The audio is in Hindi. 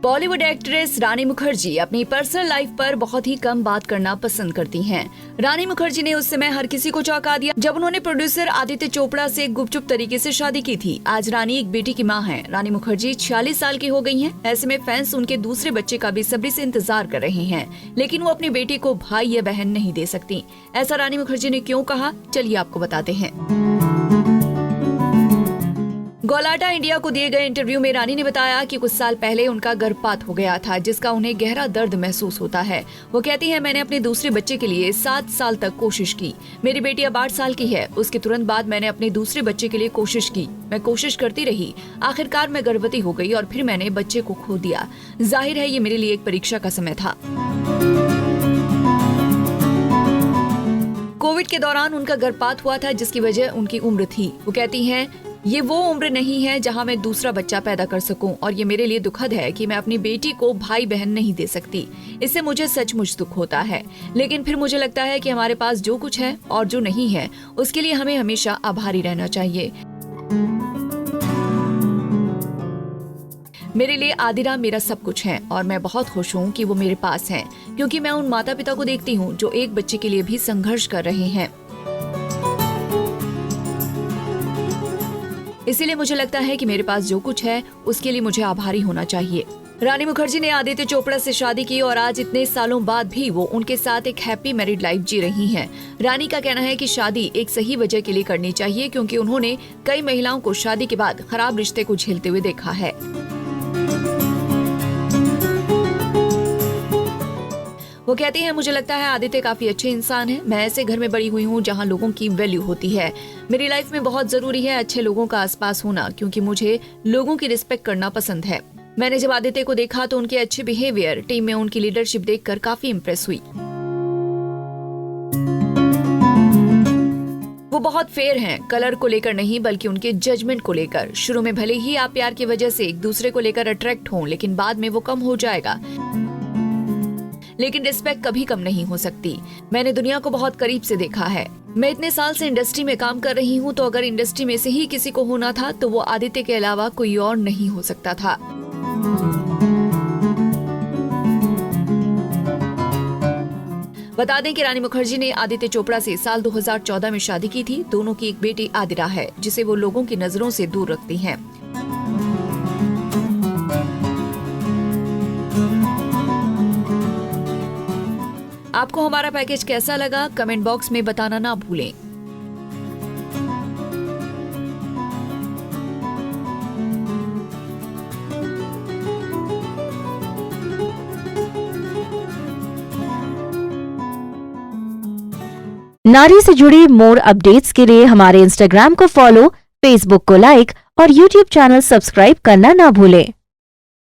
बॉलीवुड एक्ट्रेस रानी मुखर्जी अपनी पर्सनल लाइफ पर बहुत ही कम बात करना पसंद करती हैं। रानी मुखर्जी ने उस समय हर किसी को चौंका दिया जब उन्होंने प्रोड्यूसर आदित्य चोपड़ा से गुपचुप तरीके से शादी की थी। आज रानी एक बेटी की मां हैं। रानी मुखर्जी 46 साल की हो गई हैं। ऐसे में फैंस उनके दूसरे बच्चे का बेसब्री से इंतजार कर रहे हैं, लेकिन वो अपनी बेटी को भाई या बहन नहीं दे सकती। ऐसा रानी मुखर्जी ने क्यों कहा, चलिए आपको बताते हैं। गोलाटा इंडिया को दिए गए इंटरव्यू में रानी ने बताया कि कुछ साल पहले उनका गर्भपात हो गया था, जिसका उन्हें गहरा दर्द महसूस होता है। वो कहती हैं, मैंने अपने दूसरे बच्चे के लिए 7 साल तक कोशिश की। मेरी बेटी अब 8 साल की है। उसके तुरंत बाद मैंने अपने दूसरे बच्चे के लिए कोशिश की। मैं कोशिश करती रही। आखिरकार मैं गर्भवती हो गई और फिर मैंने बच्चे को खो दिया। जाहिर है ये मेरे लिए एक परीक्षा का समय था। कोविड के दौरान उनका गर्भपात हुआ था, जिसकी वजह उनकी उम्र थी। वो कहती हैं, ये वो उम्र नहीं है जहां मैं दूसरा बच्चा पैदा कर सकूं और ये मेरे लिए दुखद है कि मैं अपनी बेटी को भाई बहन नहीं दे सकती। इससे मुझे सचमुच दुख होता है, लेकिन फिर मुझे लगता है कि हमारे पास जो कुछ है और जो नहीं है उसके लिए हमें हमेशा आभारी रहना चाहिए। मेरे लिए आदिरा मेरा सब कुछ है और मैं बहुत खुश हूँ कि वो मेरे पास हैं, क्योंकि मैं उन माता पिता को देखती हूँ जो एक बच्चे के लिए भी संघर्ष कर रहे हैं। इसीलिए मुझे लगता है कि मेरे पास जो कुछ है उसके लिए मुझे आभारी होना चाहिए। रानी मुखर्जी ने आदित्य चोपड़ा से शादी की और आज इतने सालों बाद भी वो उनके साथ एक हैप्पी मैरिड लाइफ जी रही हैं। रानी का कहना है कि शादी एक सही वजह के लिए करनी चाहिए, क्योंकि उन्होंने कई महिलाओं को शादी के बाद खराब रिश्ते को झेलते हुए देखा है। वो कहती हैं, मुझे लगता है आदित्य काफी अच्छे इंसान हैं। मैं ऐसे घर में बड़ी हुई हूँ जहाँ लोगों की वैल्यू होती है। मेरी लाइफ में बहुत जरूरी है अच्छे लोगों का आसपास होना, क्योंकि मुझे लोगों की रिस्पेक्ट करना पसंद है। मैंने जब आदित्य को देखा तो उनके अच्छे बिहेवियर, टीम में उनकी लीडरशिप देखकर काफी इम्प्रेस हुई। वो बहुत फेयर हैं, कलर को लेकर नहीं बल्कि उनके जजमेंट को लेकर। शुरू में भले ही आप प्यार की वजह से एक दूसरे को लेकर अट्रैक्ट हों, लेकिन बाद में वो कम हो जाएगा। लेकिन रिस्पेक्ट कभी कम नहीं हो सकती। मैंने दुनिया को बहुत करीब से देखा है। मैं इतने साल से इंडस्ट्री में काम कर रही हूँ, तो अगर इंडस्ट्री में से ही किसी को होना था तो वो आदित्य के अलावा कोई और नहीं हो सकता था। बता दें कि रानी मुखर्जी ने आदित्य चोपड़ा से साल 2014 में शादी की थी। दोनों की एक बेटी आदिरा है, जिसे वो लोगों की नजरों से दूर रखती हैं। आपको हमारा पैकेज कैसा लगा, कमेंट बॉक्स में बताना ना भूलें। नारी से जुड़ी मोर अपडेट्स के लिए हमारे इंस्टाग्राम को फॉलो, फेसबुक को लाइक और यूट्यूब चैनल सब्सक्राइब करना ना भूलें।